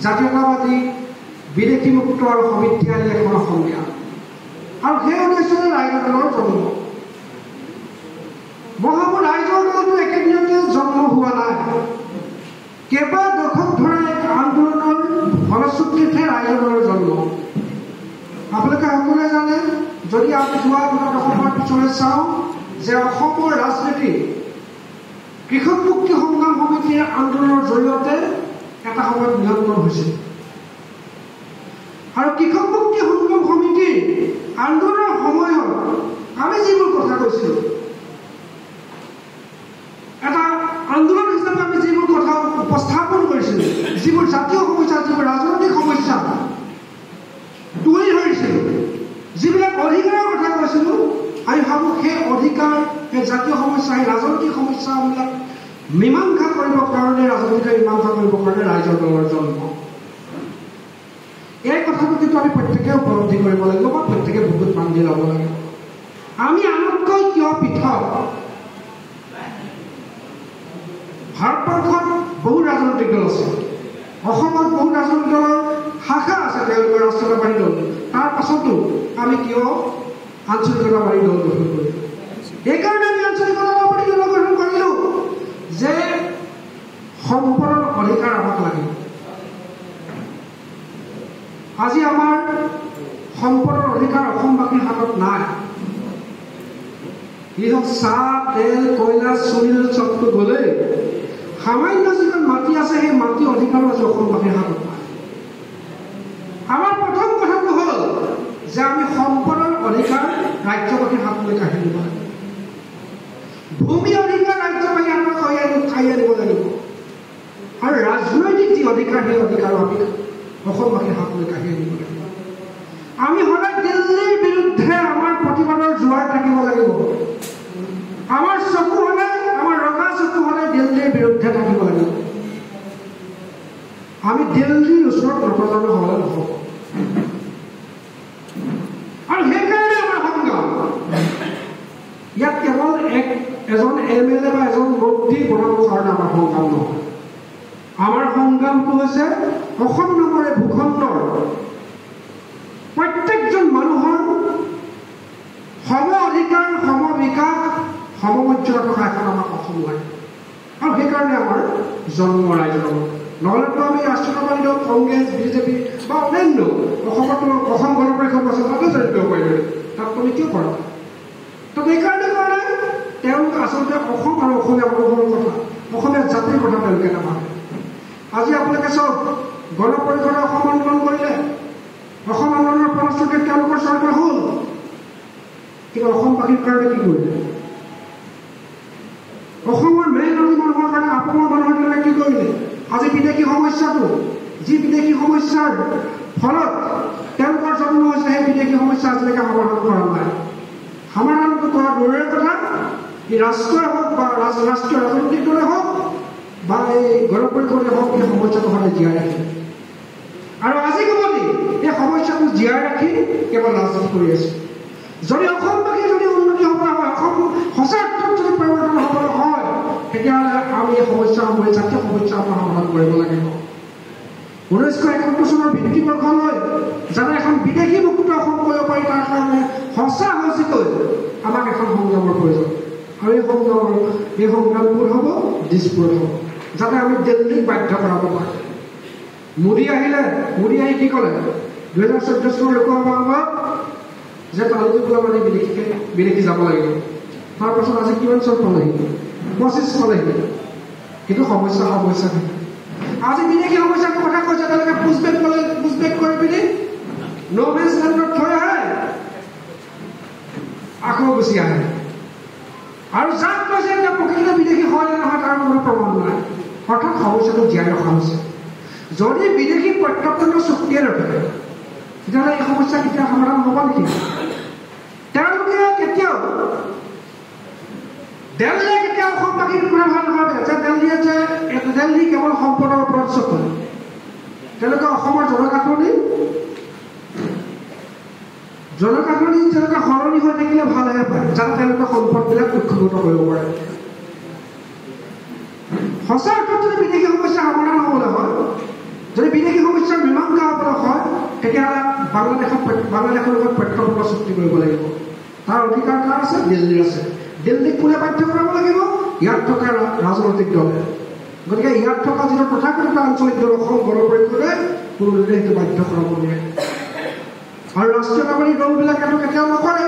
জাতীয়তাবাদী বিদেশী মুক্ত আৰু সমিতিশালী এখন অসমীয়া আৰু সেই উদ্দেশ্যৰে ৰাইজৰ দলৰ জন্ম। মই ভাবোঁ ৰাইজৰ দলটো একেদিনতে জন্ম হোৱা নাই, কেইবা দশক ধৰা এক আন্দোলনৰ ফলশ্ৰুতিতহে ৰাইজৰ দলৰ জন্ম। আপোনালোকে সকলোৱে জানে, যদি আমি যোৱা 2 দশকৰ পিছলৈ চাওঁ যে অসমৰ ৰাজনীতি কৃষক মুক্তি সংগ্ৰাম সমিতিৰ আন্দোলনৰ জৰিয়তে এটা সময়ত নিয়ন্ত্ৰণ হৈছিল আৰু কৃষক মুক্তি সংগ্ৰাম সমিতিৰ আন্দোলনৰ সময়ত আমি যিবোৰ কথা কৈছিলোঁ, এটা আন্দোলন হিচাপে আমি যিবোৰ কথা উপস্থাপন কৰিছিলোঁ, যিবোৰ জাতীয় সমস্যা, যিবোৰ ৰাজনৈতিক সমস্যা তুলি ধৰিছিলোঁ, যিবিলাক অধিকাৰৰ কথা কৈছিলোঁ, আমি ভাবোঁ সেই অধিকাৰ, সেই জাতীয় সমস্যা, সেই ৰাজনৈতিক সমস্যাবিলাক মীমাংসা কৰিবৰ কাৰণে, ৰাজনীতিকে মীমাংসা কৰিবৰ কাৰণে ৰাইজৰ দলৰ জন্ম। এই কথাটো কিন্তু আমি প্ৰত্যেকে উপলব্ধি কৰিব লাগিব বা প্ৰত্যেকে বুকুত বান্ধি ল'ব লাগিব। আমি আনতকৈ কিয় পৃথক? ভাৰতবৰ্ষত বহু ৰাজনৈতিক দল আছে, অসমত বহু ৰাজনৈতিক দলৰ শাখা আছে, তেওঁলোকৰ ৰাষ্ট্ৰীয়তাবাদী দল। তাৰ পাছতো আমি কিয় আঞ্চলিকতাবাদী দল গঠন কৰিলোঁ? সেইকাৰণে আমি আঞ্চলিকতাবাদী দল গঠন কৰিলোঁ যে সম্পদৰ অধিকাৰ আমাক লাগিব। আজি আমাৰ সম্পদৰ অধিকাৰ অসমবাসীৰ হাতত নাই। ই হওক চাহ, তেল, কয়লা, চুৰিল চবটো গ'লেই সামান্য যিখন মাটি আছে, সেই মাটি অধিকাৰো আছে অসমবাসীৰ হাতত নাই। আমাৰ প্ৰথম কথাটো হ'ল যে আমি সম্পদৰ অধিকাৰ ৰাজ্যবাসীৰ হাতলৈ কাঢ়ি দিব লাগিব। ভূমি অধিকাৰ ৰাজ্যবাসী আমাক খাই আনিব লাগিব আৰু ৰাজনৈতিক যি অধিকাৰ, সেই অধিকাৰো আমি অসমবাসীৰ হাতলৈ কাঢ়ি আনিব লাগিব। আমি সদায় দিল্লীৰ বিৰুদ্ধে আমাৰ প্ৰতিবাদৰ জোৱাৰ থাকিব লাগিব। আমাৰ চকু সদায়, আমাৰ ৰঙা চকু সদায় দিল্লীৰ বিৰুদ্ধে থাকিব লাগিব। আমি দিল্লীৰ ওচৰত নতজানো হ'লে নহ'ব। আৰু সেইকাৰণে আমাৰ সংগ্ৰাম ইয়াত কেৱল এজন MLA বা এজন মন্ত্ৰী বনাবৰ কাৰণে আমাৰ সংগ্ৰাম নহয়। আমাৰ সংগ্ৰামটো হৈছে অসম নামৰে ভূখণ্ডৰ প্ৰত্যেকজন মানুহৰ সম অধিকাৰ, সম বিকাশ, সমমৰ্যাদা থকা এখন আমাক অসম লাগে। আৰু সেইকাৰণে আমাৰ জন্ম ৰাইজৰ দল। নহ'লেতো আমি ৰাষ্ট্ৰীয়তাবাদী দল, কংগ্ৰেছ, বিজেপি বা অন্যান্য অসমতো অসম গণ পৰিষদ আছে, তাতে জড়িত কৰিব পাৰিব। তাত আমি কিয় কৰা? তাত এইকাৰণে কৰা নাই, তেওঁলোক আচলতে অসম আৰু অসমীয়া মানুহৰ কথা, অসমীয়া জাতিৰ কথা তেওঁলোকে নাভাবে। আজি আপোনালোকে চাওক, গণ পৰিষদে অসম আন্দোলন কৰিলে, অসম আন্দোলনৰ ফলশ্ৰুতিত তেওঁলোকৰ চৰকাৰ হ'ল, কিন্তু অসমবাসীৰ কাৰণে কি কৰিলে? অসমৰ মেহনতি মানুহৰ কাৰণে, অসমৰ মানুহৰ কাৰণে কি কৰিলে? আজি বিদেশী সমস্যাটো, যি বিদেশী সমস্যাৰ ফলত তেওঁলোকৰ জন্ম হৈছে, সেই বিদেশী সমস্যা আজিলৈকে সমাধান কৰা নাই। সমাধানটো কৰা দূৰৰে কথা, এই ৰাষ্ট্ৰই হওক বা ৰাষ্ট্ৰীয় ৰাজনৈতিক দলে হওক বা এই গণ পৰিষদে হওক, এই সমস্যাটো সদায় জীয়াই ৰাখিলে। আৰু আজি কমতি এই সমস্যাটো জীয়াই ৰাখি কেৱল ৰাজনীতি কৰি আছে। যদি অসমবাসী যদি উন্নতি হ'ব হয়, অসম সঁচা অৰ্থত যদি পৰিৱৰ্তন হ'বলৈ হয়, তেতিয়াহ'লে আমি এই সমস্যাসমূহ, জাতীয় সমস্যাসমূহ সমাধান কৰিব লাগিব। 1971 চনৰ ভিত্তিবৰ্ষলৈ যাতে এখন বিদেশী মুক্ত অসম কৰিব পাৰি, তাৰ কাৰণে সঁচা সঁচিকৈ আমাক এখন সংগ্ৰামৰ প্ৰয়োজন। আৰু এই সংগ্ৰামবোৰ হ'ব দিছপুৰত হ'ব, যাতে আমি দিল্লীক বাধ্য কৰাব পাৰোঁ। মোদী আহি কি ক'লে? 2014 চনৰ লোকসভা আয়োগত যে তালৈকে বোলা মানে বিদেশী যাব লাগিব। তাৰপাছত আজি কিমান চন পালেহি? 25 পালেহি। কিন্তু সমস্যা থাকে। আজি বিদেশী সমস্যাৰ কথা কৈছে, তেওঁলোকে পুছবেক কৰি পিনি ন'মেজ লেণ্ডত থৈ আহে, আকৌ গুচি আহে। আৰু যাক কৈছে এতিয়া প্ৰকৃত বিদেশী হয় নে নহয় তাৰ কোনো প্ৰমাণ নাই। অৰ্থাৎ সমস্যাটো জীয়াই ৰখা হৈছে। যদি বিদেশী প্ৰত্যাৱৰ্তনৰ চুক্তিয়ে ৰখে, তেতিয়াহ'লে এই সমস্যা কেতিয়া সমাধান হ'ব নেকি? তেওঁলোকে কেতিয়াও দিল্লীয়ে কেতিয়াও অসমবাসীৰ কথা ভাল নাভাবে যে দিল্লী কেৱল সম্পদৰ ওপৰত চকু। তেওঁলোকে অসমৰ জনগাঁথনি তেওঁলোকে সলনি হৈ থাকিলে ভালহে পায়, যাতে তেওঁলোকে সম্পদবিলাক কুক্ষিগত কৰিব পাৰে। সঁচা অৰ্থত যদি বিদেশী সমস্যা সমাধান হ'বলৈ হয়, যদি বিদেশী সমস্যা তেতিয়াহ'লে বাংলাদেশৰ লগত পক্ষপক্ষ চুক্তি কৰিব লাগিব। তাৰ অধিকাৰ কাৰ আছে? দিল্লীৰ আছে। দিল্লীক কোনে বাধ্য কৰাব লাগিব? ইয়াত থকা ৰাজনৈতিক দলে। গতিকে ইয়াত থকা যিটো তথাকথিত আঞ্চলিক দল অসম গণ পৰিষদে কোনোদিনে সেইটো বাধ্য কৰাব নোৱাৰে। আৰু ৰাষ্ট্ৰীয় নাগৰিক দলবিলাকেতো কেতিয়াও নকৰে।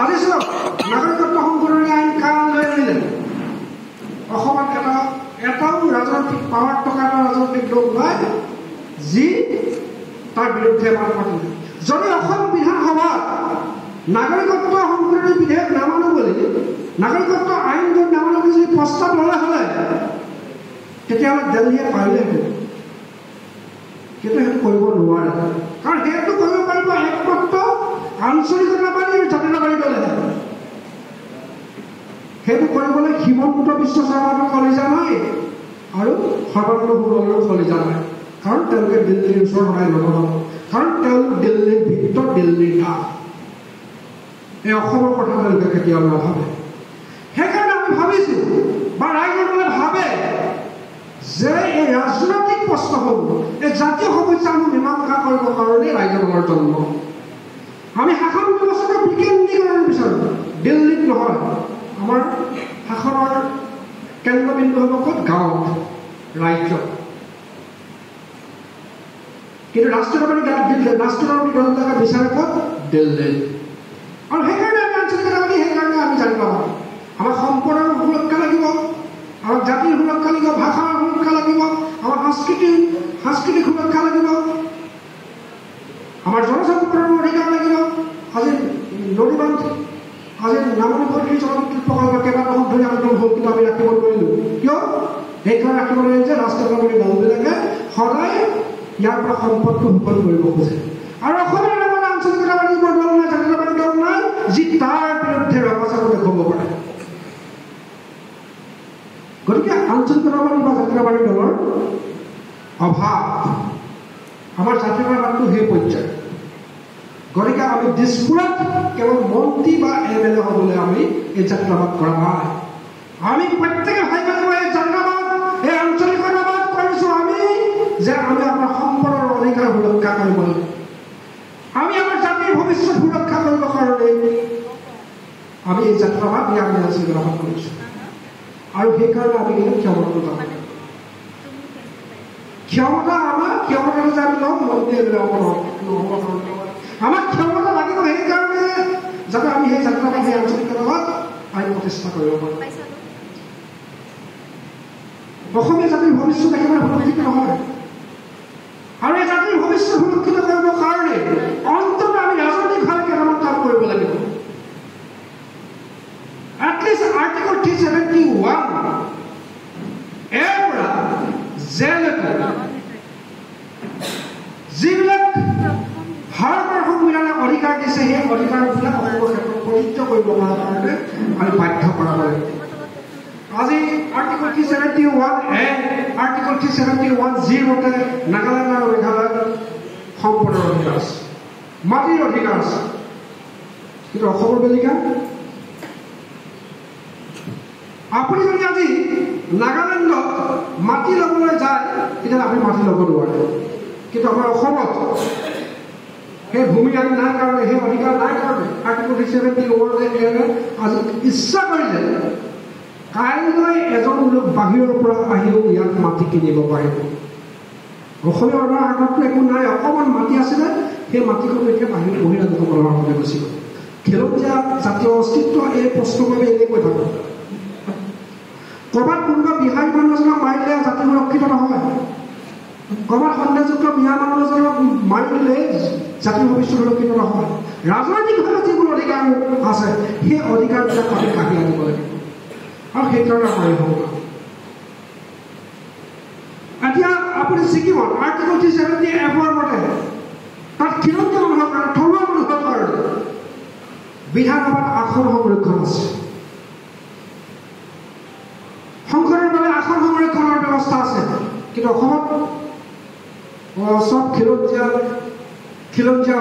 আজি চাওক, নাগৰিকত্ব সংশোধনী আইন কাণ লৈ আনিলে অসমত এটাও ৰাজনৈতিক পাৱাৰ থকা এটা ৰাজনৈতিক দল নাই যি তাৰ বিৰুদ্ধে মাত মাতিলে। যদি অসম বিধানসভাত নাগৰিকত্ব সংশোধনী বিধেয়ক নামানো বুলি, নাগৰিকত্ব আইন যদি নামানো বুলি যদি প্ৰস্তাৱ ল'লে হ'লে তেতিয়াহ'লে দিল্লীয়ে পাৰিলেহেঁতেন, কিন্তু সেইটো কৰিব নোৱাৰে। কাৰণ সেইটো কৰিব পাৰিব একমাত্ৰ আঞ্চলিকতাবাদী আৰু জাতীয়তাবাদী দলেহে। সেইটো কৰিবলৈ হিমন্ত বিশ্ব শৰ্মাৰো কলিজা নাই আৰু সৰ্বানন্দ সোণোৱালৰো কলিজা নাই। কাৰণ তেওঁলোকে দিল্লীৰ ওচৰত সদায় নবনাব। কাৰণ তেওঁলোক দিল্লীৰ ভিতৰত, দিল্লীৰ কাম। এই অসমৰ কথা তেওঁলোকে কেতিয়াও নাভাবে। সেইকাৰণে আমি ভাবিছোঁ বা ৰাইজসকলে ভাবে যে এই ৰাজনৈতিক প্ৰশ্নসমূহ, এই জাতীয় সমস্যাসমূহ মীমাংসা কৰিবৰ কাৰণে ৰাইজৰ দলৰ জন্ম। আমি শাসন ব্যৱস্থাটো বিকেন্দ্ৰীকৰণ বিচাৰোঁ, দিল্লীত নহয়। আমাৰ শাসনৰ কেন্দ্ৰবিন্দু হ'ব ক'ত? গাঁৱত, ৰাজ্যত। কিন্তু ৰাষ্ট্ৰীয়তাবাদী দলবিলাকে বিচাৰে ক'ত? দিল্লীত। আৰু সেইকাৰণে আমি আঞ্চলিকতাবাদী, সেইকাৰণে আমি জানিব পাৰোঁ আমাক সম্পদৰ সুৰক্ষা লাগিব, আমাক জাতিৰ সুৰক্ষা লাগিব, ভাষাৰ সুৰক্ষা লাগিব, আমাৰ সাংস্কৃতিক সুৰক্ষা লাগিব, আমাৰ জনসম্পদৰ অধিকাৰ লাগিব। আজি নদীবান্ধ, আজি নামনি বৰ্তী জলবিদ্যুৎ প্ৰকল্প কেইবাটাও ধৰি আন্দোলন হ'ল, কিন্তু আমি ৰাখিব নোৱাৰিলোঁ। কিয়? সেইকাৰণে ৰাখিব নোৱাৰিম যে ৰাষ্ট্ৰীয়তাবাদী দলবিলাকে সদায় ইয়াৰ পৰা সম্পদটো শোষণ কৰিব খোজে। আৰু অসমৰ নামত আঞ্চলিকতাবাদী দল নাই, জাতীয়তাবাদী দল নাই যি তাৰ বিৰুদ্ধে ৰঙাচাকু দেখুৱাব পাৰে। গতিকে আঞ্চলিকতাবাদী বা জাতীয়তাবাদী দলৰ অভাৱ। আমাৰ জাতীয়তাবাদটো সেই পৰ্যায়ত। গতিকে আমি দিছপুৰত কেৱল মন্ত্ৰী বা MLA হ'বলৈ আমি এই জাতীয়তাবাদ কৰা নাই। আমি প্ৰত্যেকে ভাবিব লাগিব এই জাতীয়তাবাদ, এই আঞ্চলিকতাবাদ কৰিছোঁ আমি যে আমি আমাৰ সম্পদৰ অধিকাৰ সুৰক্ষা কৰিব লাগিব। আমি আমাৰ জাতিৰ ভৱিষ্যত সুৰক্ষা কৰিবৰ কাৰণে আমি এই জাতীয়তাবাদ, আমি আঞ্চলিকতাবাদ কৰিছোঁ। আৰু সেইকাৰণে আমি কিন্তু ক্ষমতাটো যাম। ক্ষমতা ক্ষমতাটো যে আমি ল'ম, মন্ত্ৰী আমাক ক্ষমতা লাগিব সেইকাৰণে যাতে আমি সেই জাতীয়তাবাদ, সেই আঞ্চলিকতাবাদ আইন প্ৰতিষ্ঠা কৰিব পাৰোঁ। অসমীয়া জাতিৰ ভৱিষ্যত একেবাৰে সুৰক্ষিত নহয়। আৰু এই জাতিৰ ভৱিষ্যত সুৰক্ষিত কৰিবৰ কাৰণে অন্তত আমি ৰাজনৈতিকভাৱে কেইটামান কাম কৰিব লাগিব। এটলিষ্ট আৰ্টিকল 371 এৰ পৰা জেলৈকে যিবিলাক ভাৰতৰ সংবিধানে অধিকাৰ দিছে, সেই অধিকাৰবিলাক অসমৰ ক্ষেত্ৰত প্ৰযোজ্য কৰিব পৰাৰ কাৰণে আমি বাধ্য কৰাব লাগিব। আজি আৰ্টিকল 371A, আৰ্টিকল 371G মতে নাগালেণ্ড আৰু মেঘালয়ত সম্পদৰ অধিকাৰ আছে, মাটিৰ অধিকাৰ আছে। কিন্তু অসমৰ বেলিকা আপুনি যদি আজি নাগালেণ্ডত মাটি ল'বলৈ যায় তেতিয়াহ'লে আপুনি মাটি ল'ব নোৱাৰে। কিন্তু আমাৰ অসমত সেই ভূমি আইন নাই কাৰণে, সেই অধিকাৰ নাই কাৰণে আৰ্টিকল 371A আজি ইচ্ছা কৰিলে কাইলৈ এজন লোক বাহিৰৰ পৰা আহিও ইয়াত মাটি কিনিব পাৰিব। অসমীয়া মানুহৰ আগততো একো নাই, অকণমান মাটি আছিলে, সেই মাটিখন এতিয়া বহিৰাগতসকলৰ হাতলৈ গুচি গ'ল। খিলঞ্জীয়া জাতীয় অস্তিত্ব এই প্ৰশ্নৰ বাবে এনেকৈ থাকোঁ। ক'ৰবাত কোনোবা বিহাৰী মানুহ এজনক মাৰিলে জাতি সুৰক্ষিত নহয়, ক'ৰবাত সন্দেহযুক্ত মিয়া মানুহ এজনক মাৰি দিলে জাতিৰ ভৱিষ্যত সুৰক্ষিত নহয়। ৰাজনৈতিকভাৱে যিবোৰ অধিকাৰ আছে সেই অধিকাৰবিলাক আমি কাঢ়ি আনিব লাগিব। আৰু সেইকাৰণে আমাৰ এই সংগ্ৰাম। এতিয়া আপুনি ছিকিমত আৰ্টিকল 370F মতে তাত খিলঞ্জীয়া মানুহৰ কাৰণে, থলুৱা মানুহৰ কাৰণে বিধানসভাত আসন সংৰক্ষণ আছে, সংসদৰ বাবে আসন সংৰক্ষণৰ ব্যৱস্থা আছে। কিন্তু অসমত চব খিলঞ্জীয়া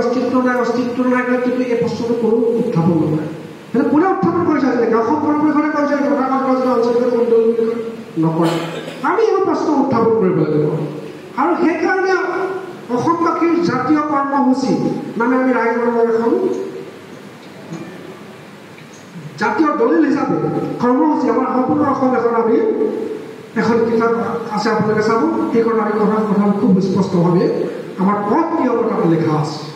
অস্তিত্ব নাই কিন্তু এই প্ৰশ্নটো কোনো উত্থাপন নকৰে। সেইটো কোনে উত্থাপন কৰিছে? আজিলৈকে অসম গণ পৰিষদে কৰিছে, নকৰে। আমি এই প্ৰশ্ন উত্থাপন কৰিব লাগিব। আৰু সেইকাৰণে অসমবাসীৰ কৰ্মসূচী মানে আমি ৰাইজৰ বাবে এখন জাতীয় দলিল হিচাপে কৰ্মসূচী আমাৰ সম্পূৰ্ণ অসম এখন আমি এখন কিতাপ আছে আপোনালোকে চাব সেইখন আমি কথা খুব স্পষ্টভাৱে আমাৰ পথ কি হ'ব তাত লিখা আছে